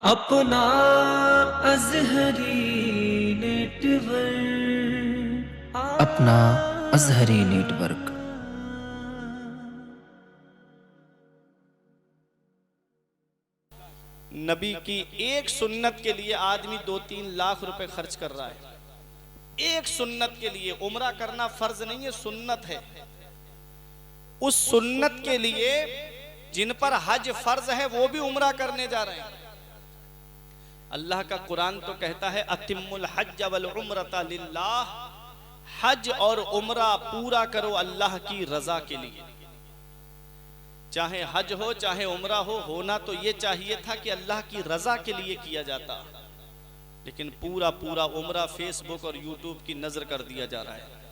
अपना अज़हरी नेटवर्क अपना अज़हरी नेटवर्क। नबी की एक सुन्नत के लिए आदमी 2-3 लाख रुपए खर्च कर रहा है। एक सुन्नत के लिए उम्रा करना फर्ज नहीं है, सुन्नत है। उस सुन्नत के लिए जिन पर हज फर्ज है वो भी उम्रा करने जा रहे हैं। अल्लाह का कुरान तो कहता है अतिम्मुल हज्ज वल उम्रता लिल्लाह, हज और उम्रा पूरा करो अल्लाह की रजा के लिए। चाहे हज हो चाहे उम्रा हो, होना तो ये चाहिए था कि अल्लाह की रजा के लिए किया जाता, लेकिन पूरा पूरा उम्रा फेसबुक और यूट्यूब की नजर कर दिया जा रहा है।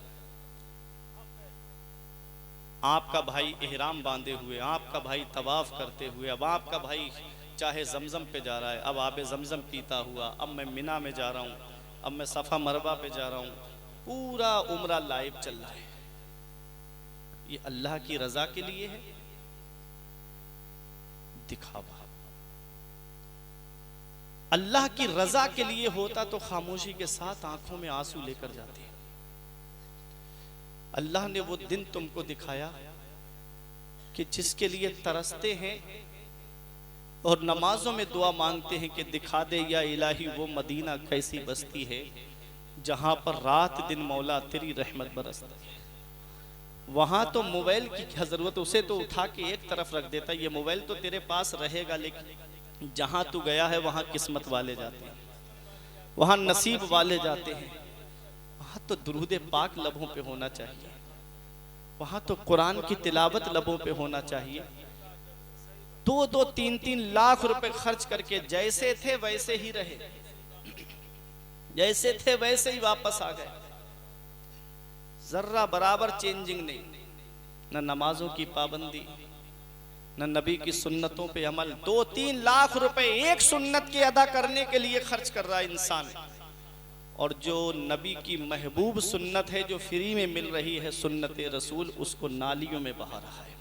आपका भाई इहराम बांधे हुए, आपका भाई तवाफ करते हुए, अब आपका भाई चाहे जमजम पे जा रहा है, अब आबे जमजम पीता हुआ, अब मैं मिना में जा रहा हूँ, अब मैं सफ़ा मरवा पे जा रहा हूँ, पूरा उम्रा लाइव चल रहा है। ये अल्लाह की रजा के लिए है, दिखावा। अल्लाह की रजा के लिए होता तो खामोशी के साथ आंखों में आंसू लेकर जाते। अल्लाह ने वो दिन तुमको दिखाया कि जिसके लिए तरसते हैं और नमाजों में दुआ मांगते हैं कि दिखा दे या इलाही वो मदीना कैसी बस्ती है जहां पर रात दिन मौला तेरी रहमत बरसती है। वहां तो मोबाइल की क्या जरूरत, उसे तो उठा के एक तरफ रख देता, ये मोबाइल तो तेरे पास रहेगा, लेकिन जहां तू गया है वहां किस्मत वाले जाते हैं, वहां नसीब वाले जाते हैं, वहां तो दुरूद पाक लबों पे होना चाहिए, वहां तो कुरान की तिलावत लबों पे होना चाहिए। 2-2, 3-3 लाख रुपए खर्च करके जैसे थे वैसे ही रहे, जैसे थे वैसे ही वापस आ गए, जर्रा बराबर चेंजिंग नहीं, न नमाजों की पाबंदी, न नबी की सुन्नतों पे अमल। 2-3 लाख रुपए एक सुन्नत के अदा करने के लिए खर्च कर रहा है इंसान, और जो नबी की महबूब सुन्नत है जो फ्री में मिल रही है, सुन्नत रसूल, उसको नालियों में बहा रहा है।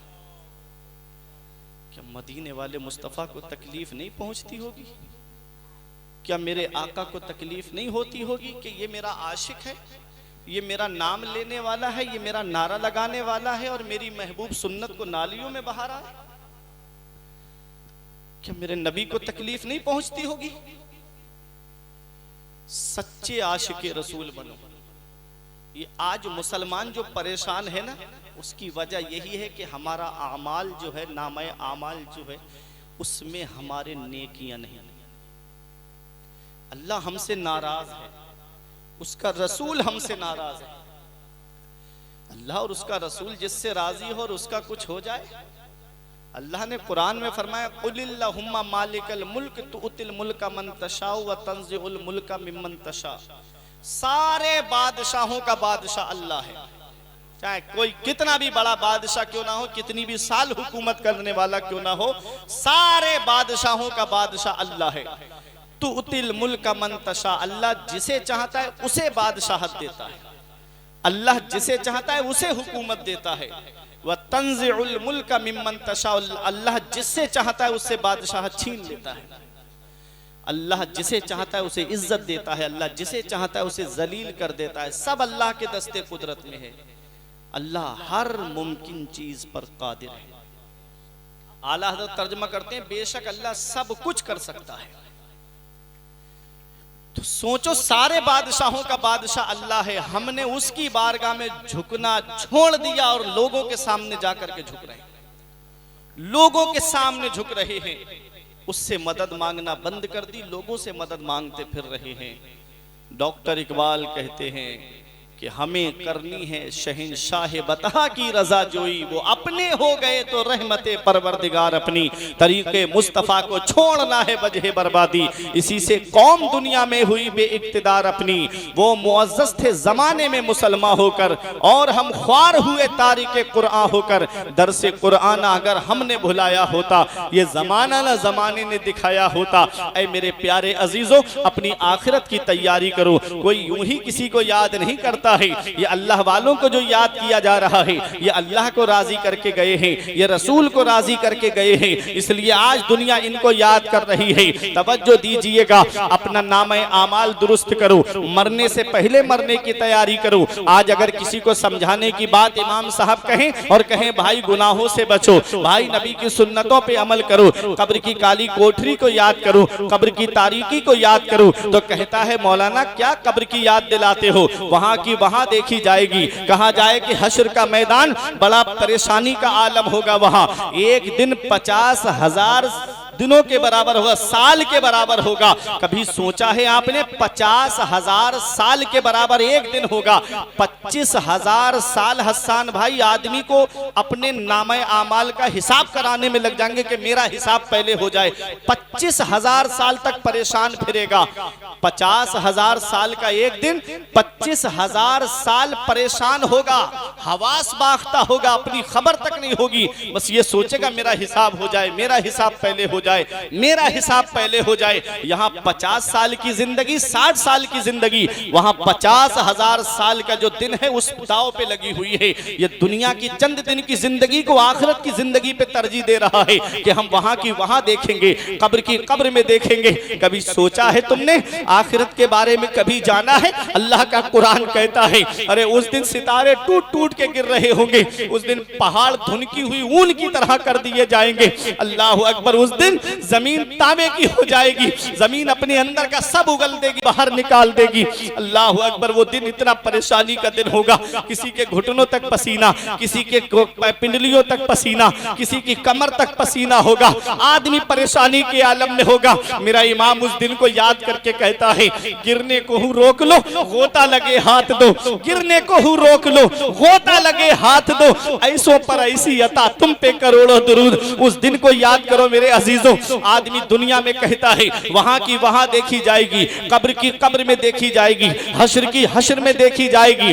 क्या मदीने वाले मुस्तफ़ा को तकलीफ नहीं पहुंचती होगी? क्या मेरे आका को तकलीफ नहीं होती होगी कि ये मेरा आशिक है, ये मेरा नाम लेने वाला है, ये मेरा नारा लगाने वाला है और मेरी महबूब सुन्नत को नालियों में बहा रहा है? क्या मेरे नबी को तकलीफ नहीं पहुंचती होगी? सच्चे आशिक रसूल बनो। ये आज मुसलमान जो परेशान है ना, उसकी वजह यही है कि हमारा आमाल जो है, नामे आमाल जो है, उसमें हमारे नेकियां नहीं। अल्लाह हमसे नाराज है, उसका रसूल हमसे नाराज है। अल्लाह और उसका रसूल जिससे राजी हो और उसका कुछ हो जाए। अल्लाह ने कुरान में फरमाया कुलिल्लाहुम्मा मालिकल मुल्क तुउतिल मुल्का मन तशाउ व तंज़िउल मुल्का मिम्मन तशा। सारे बादशाहों का बादशाह अल्लाह है, चाहे कोई कितना भी बड़ा बादशाह क्यों ना हो, कितनी भी साल हुकूमत करने वाला क्यों ना हो, सारे बादशाहों का बादशाह अल्लाह है। तुउतिल मुल्का मन तशा, अल्लाह जिसे चाहता है उसे बादशाहत देता है, अल्लाह जिसे चाहता है उसे हुकूमत देता है। व तंज़िउल मुल्का मिम्मन तशा, अल्लाह जिससे चाहता है उससे बादशाहत छीन लेता है। अल्लाह जिसे चाहता है उसे इज्जत देता है, अल्लाह जिसे चाहता है उसे जलील कर देता है। सब अल्लाह के दस्ते कुदरत में है। अल्लाह हर मुमकिन चीज पर कादिर है। आला हज़रत तर्जुमा करते हैं बेशक अल्लाह सब कुछ कर सकता है। तो सोचो, सारे बादशाहों का बादशाह अल्लाह है, हमने उसकी बारगाह में झुकना छोड़ दिया और लोगों के सामने जाकर के झुक रहे हैं, लोगों के सामने झुक रहे हैं, उससे मदद मांगना बंद कर दी, लोगों से मदद मांगते फिर रहे हैं। डॉक्टर इकबाल कहते हैं कि हमें करनी है शहंशाह बता की रजा जोई, वो अपने हो गए तो रहमते परवरदिगार अपनी, तरीके मुस्तफ़ा को छोड़ना है वजह बर्बादी, इसी से कौम दुनिया में हुई बेइक्तिदार अपनी। वो मुअज़्ज़ज़ थे ज़माने में मुसलमान होकर, और हम ख्वार हुए तारिके कुरान होकर। दरसे कुरान अगर हमने भुलाया होता, ये ज़माना न ज़माने ने दिखाया होता। ऐ मेरे प्यारे अजीज़ों, अपनी आखिरत की तैयारी करो। कोई यूं ही किसी को याद नहीं करता करता है। ये अल्लाह वालों को जो याद किया जा रहा है, ये अल्लाह को राजी करके गए हैं, ये रसूल को राजी करके गए हैं, इसलिए आज दुनिया इनको याद कर रही है। तवज्जो दीजिएगा, अपना नाम आमाल दुरुस्त करो, मरने से पहले मरने की तैयारी करो। आज अगर किसी को समझाने की बात इमाम साहब कहें और कहें भाई गुनाहों से बचो, भाई नबी की सुन्नतों पे अमल करो, कब्र की काली कोठरी को याद करो, कब्र की तारीकी को याद करो, तो कहता है मौलाना क्या कब्र की याद दिलाते हो, वहां की वहां देखी जाएगी। कहा जाए कि हश्र का मैदान बड़ा परेशानी का आलम होगा। वहां एक दिन 50,000 दिनों के बराबर होगा, साल के बराबर होगा। कभी सोचा है आपने 50,000 साल के बराबर एक दिन होगा? 25,000 साल हसन भाई आदमी को अपने नामे आमाल का हिसाब कराने में लग जाएंगे कि मेरा हिसाब पहले हो जाए। 25,000 साल तक परेशान फिरेगा। 50,000 साल का एक दिन, 25,000 साल परेशान होगा, हवास बाख्ता होगा, अपनी खबर तक नहीं होगी। बस ये सोचेगा मेरा हिसाब हो जाए, मेरा हिसाब पहले हो जाए, मेरा हिसाब पहले हो जाए। यहाँ 50 साल की जिंदगी, 60 साल की जिंदगी, वहां 50,000 साल का जो दिन है उस दाव पे लगी हुई है। ये दुनिया की चंद दिन की जिंदगी को आखिरत की जिंदगी पे तरजीह दे रहा है कि हम वहां की वहां देखेंगे, कब्र की कब्र में देखेंगे। कभी सोचा है तुमने आखिरत के बारे में? कभी जाना है? अल्लाह का कुरान कहता है अरे उस दिन सितारे टूट टूट के गिर रहे होंगे, उस दिन पहाड़ धुनकी हुई ऊन की तरह कर दिए जाएंगे। अल्लाह अकबर, उस दिन जमीन तांबे की हो जाएगी, जमीन अपने अंदर का सब उगल देगी, बाहर निकाल देगी। अल्लाह अकबर, वो दिन इतना परेशानी का दिन होगा, किसी के घुटनों तक पसीना, किसी के पिंडलियों तक पसीना, किसी की कमर तक पसीना होगा, आदमी परेशानी के आलम में होगा। मेरा इमाम उस दिन को याद करके कहता है गिरने को हूँ रोक लो, गोता लगे हाथ दो, गिरने को हूँ रोक लो, गोता लगे हाथ दो, ऐसों पर ऐसी अता तुम पे करोड़ों दुरूद। उस दिन को याद करो मेरे अजीजों। आदमी दुनिया में कहता है वहां की वहां देखी जाएगी, कब्र की कब्र में देखी जाएगी, हश्र की हश्र में देखी जाएगी,